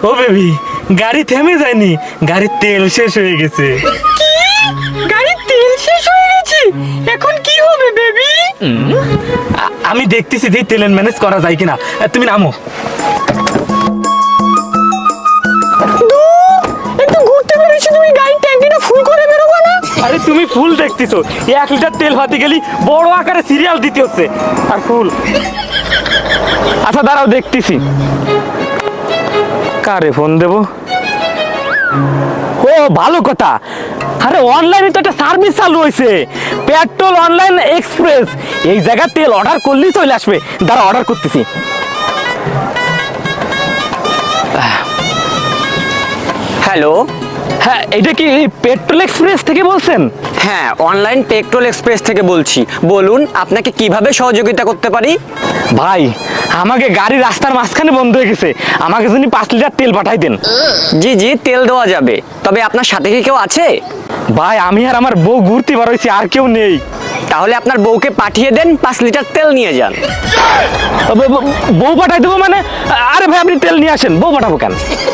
ও baby, গাড়ি থেমে যায়নি, গাড়ির তেল শেষ হয়ে গেছে। কি? গাড়ির তেল শেষ হয়ে গেছে? এখন কি হবে বেবি? আমি দেখতেছি যে তেলের ম্যানেজ করা যায় কিনা। তুমি নামো। একটু ঘুরতে বেরিয়েছি, তুমি গাড়ির ট্যাঙ্কিটা ফুল করে বেরোবো না? আরে তুমি ফুল দেখতেছো, 1 লিটার তেল ভাতে গেলি বড় আকারে সিরিয়াল দিতে হচ্ছে, আর ফুল। আচ্ছা দাঁড়াও, দেখতেছি। কারে ফোন দেব? ও ভালো কথা, আরে অনলাইনে তো একটা সার্ভিস চালু হয়েছে, পেট্রোল অনলাইন এক্সপ্রেস। এই জায়গায় তেল অর্ডার করলেই চলে আসবে। দাঁড়া, অর্ডার করতেছি। হ্যালো, হ্যাঁ, এটা কি পেট্রোল এক্সপ্রেস থেকে বলছেন? হ্যাঁ অনলাইন পেট্রোল এক্সপ্রেস থেকে বলছি। বলুন আপনাকে কিভাবে সহযোগিতা করতে পারি? ভাই, আমাকে গাড়ি রাস্তার মাঝখানে বন্ধ হয়ে গেছে, আমাকে যদি 5 লিটার তেল পাঠাই দেন। জি জি, তেল দেওয়া যাবে, তবে আপনার সাথে কি কেউ আছে? ভাই, আমি আর আমার বউ ঘুরতে বার হয়েছি, আর কেউ নেই। তাহলে আপনার বউকে পাঠিয়ে দেন, 5 লিটার তেল নিয়ে যান। বউ পাঠাই দেবো মানে? আরে ভাই, আপনি তেল নিয়ে আসেন, বউ পাঠাবো কেন?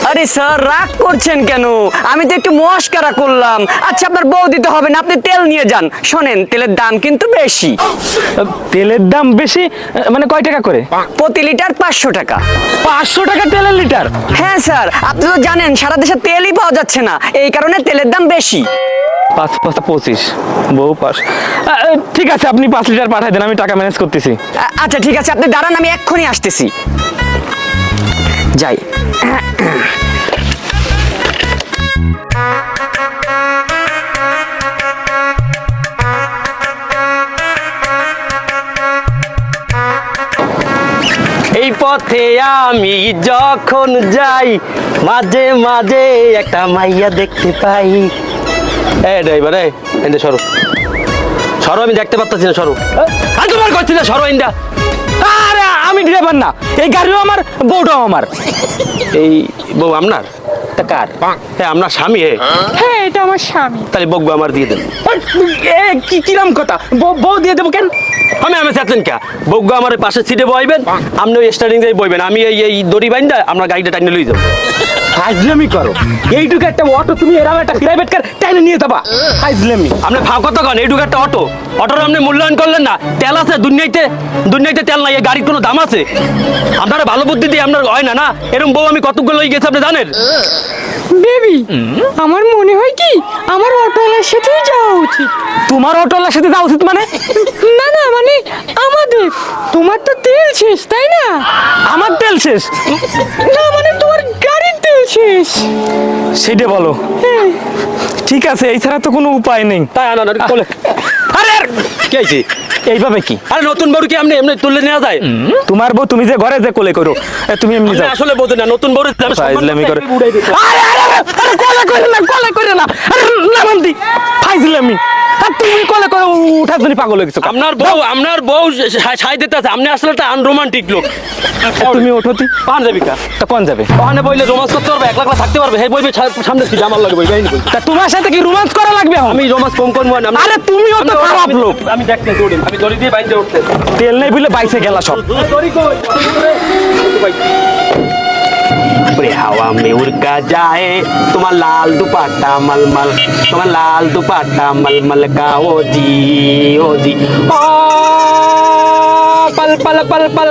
আরে স্যার, রাগ করছেন কেন? আমি তো একটু মস্করা করলাম। আচ্ছা, আপনার বউ দিতে হবে না, আপনি তেল নিয়ে যান। শোনেন, তেলের দাম কিন্তু বেশি। তেলের দাম বেশি মানে কয় টাকা করে? প্রতি লিটার 500 টাকা। 500 টাকা তেলের লিটার? হ্যাঁ স্যার, আপনি তো জানেন সারা দেশে তেলই পাওয়া যাচ্ছে না, এই কারণে তেলের দাম বেশি। 5 × 5 = 25, বউ 5। ঠিক আছে, আপনি 5 লিটার পাঠাই দেন, আমি টাকা ম্যানেজ করতেছি। আচ্ছা ঠিক আছে, আপনি দাঁড়ান, আমি এক্ষুনি আসতেছি। যাই। এই পথে আমি যখন যাই, মাঝে মাঝে একটা মাইয়া দেখতে পাই। এই ড্রাইভার, এই সরো সরো, আমি দেখতে পাচ্ছি না, সরো। আর তোমার করছি না, সরো ইন্দা। আরে আমি ড্রাইভার না, এই গাড়িও আমার, বউটাও আমার। এই বউ আপনার? তা কার? হ্যাঁ, আপনার স্বামী। হ্যাঁ, এটা আমার স্বামী। তাহলে বউ আমার দিয়ে দেন। কিরাম কথা, বউ দিয়ে দেবো কেন? আমি চাচ্ছেন কে? বউ আমার পাশে সিটে বইবেন, আপনি ওই স্টারিং দিয়ে বইবেন, আমি এই দড়ি বাইন্দা আমরা গাড়িটা টাইনে লই যাবো। ফাইজলামি করো, এইটুকু একটা অটো তুমি এরকম একটা প্রাইভেট কার টাইনে নিয়ে যাবা? ফাইজলামি। আপনি ফাও কথা কন, এইটুকু একটা অটোর আপনি মূল্যায়ন করলেন না। তেল আছে দুনিয়াতে তেল নাই, এই গাড়ির কোনো দাম আছে? আপনারা ভালো বুদ্ধি দিয়ে আপনার হয় না না, এরকম বউ আমি কতগুলো লই গেছি আপনি জানেন? বেবি, আমার মনে হয় কি আমার অটোওয়ালার সাথেই যাওয়া উচিত। তোমার অটোওয়ালার সাথে যাওয়া উচিত মানে? না না, মানে আমাদের। তোমার তো তেল শেষ, তাই না? আমার তেল শেষ? না মানে তোমার গাড়ির তেল শেষ। সেটা বলো। ঠিক আছে, এছাড়া তো কোনো উপায় নেই। তাই আনা বলে। আরে কি হয়েছে? এইভাবে কি? আরে নতুন বউ কি আপনি এমনি তুলে নেওয়া যায়? তোমার বউ তুমি যে ঘরে যে কোলে করো, তুমি এমনি আপনি যাও। আসলে বোঝেন না, নতুন বউ ফাইজলামি করে। আরে কোলে করে না, কোলে করে না। আরে নামান্তি ফাইজলামি। আর তুমি কোলে করে উঠার জন্য পাগল হয়ে গেছো। আপনার বউ সাই দিতে আছে, আপনি আসলে একটা আনরোমান্টিক লোক। তুমি ওঠোতি পান যাবি কা? তা কোন যাবে? ওখানে বইলে রোমান্স করতে পারবে, একলা থাকতে পারবে, হে বইবে সামনে ছিল আমার লাগে বইবে। তা তোমার সাথে কি রোমান্স করা লাগবে এখন? আমি রোমান্স কম করবো না। আরে তুমিও তো খারাপ লোক। আমি দেখতে দৌড়ি, আমি দড়ি দিয়ে বাইন্দে উঠতে। তেল নেই বলে বাইসে গেলা সব। दौड़ी को ऊपरे हवा में उड़का जाए, तुम्हारा लाल दुपट्टा मलमल, तुम्हारा लाल दुपट्टा मलमल का ओ जी, ओ जी, ओ पल पल पल पल